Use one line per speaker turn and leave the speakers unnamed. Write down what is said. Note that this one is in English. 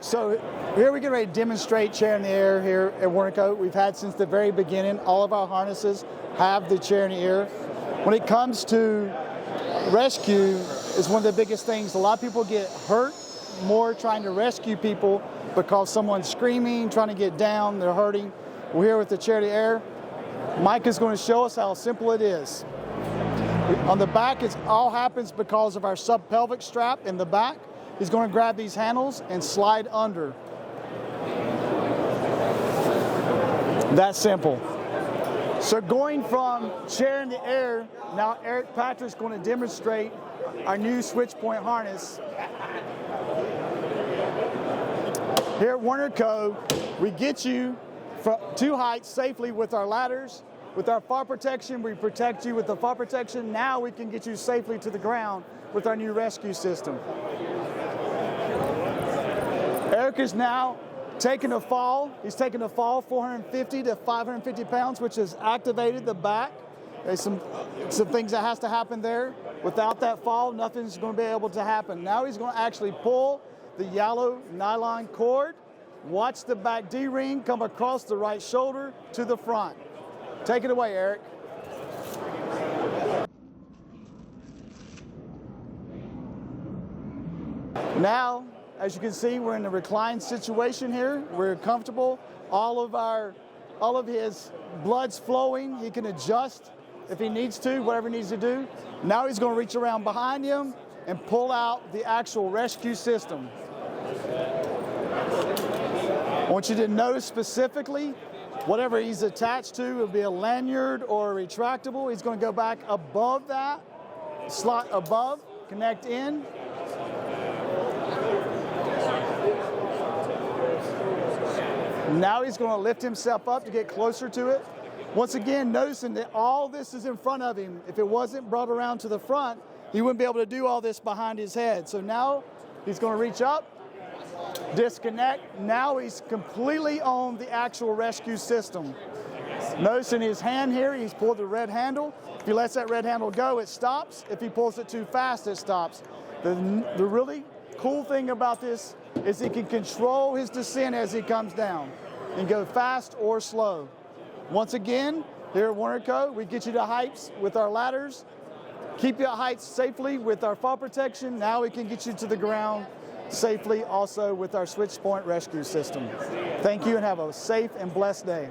So here we get ready to demonstrate chair in the air here at Werner Co. We've had since the very beginning. All of our harnesses have the chair in the air. When it comes to rescue, is one of the biggest things. A lot of people get hurt more trying to rescue people because someone's screaming, trying to get down, they're hurting. We're here with the chair in the air. Mike is going to show us how simple it is. On the back, it all happens because of our subpelvic strap in the back. He's going to grab these handles and slide under. That's simple. So going from chair in the air, now Eric Patrick's going to demonstrate our new Switchpoint harness. Here at Werner Co., we get you to heights safely with our ladders. With our fall protection, we protect you with the fall protection. Now we can get you safely to the ground with our new rescue system. Eric is now taking a fall. He's taking a fall 450 to 550 pounds, which has activated the back. There's some things that has to happen there. Without that fall, nothing's going to be able to happen. Now he's going to actually pull the yellow nylon cord. Watch the back D-ring come across the right shoulder to the front. Take it away, Eric. Now, as you can see, we're in a reclined situation here. We're comfortable. All of his blood's flowing. He can adjust if he needs to, whatever he needs to do. Now he's going to reach around behind him and pull out the actual rescue system. I want you to notice specifically whatever he's attached to, it'll be a lanyard or a retractable. He's going to go back above that, slot above, connect in. Now he's going to lift himself up to get closer to it. Once again, noticing that all this is in front of him. If it wasn't brought around to the front, he wouldn't be able to do all this behind his head. So now he's going to reach up, disconnect. Now he's completely on the actual rescue system. Notice in his hand here, he's pulled the red handle. If he lets that red handle go, it stops. If he pulls it too fast, it stops. The really cool thing about this is he can control his descent as he comes down and go fast or slow. Once again, here at Werner Co., we get you to heights with our ladders, keep you at heights safely with our fall protection. Now we can get you to the ground safely also with our Switchpoint rescue system. Thank you and have a safe and blessed day.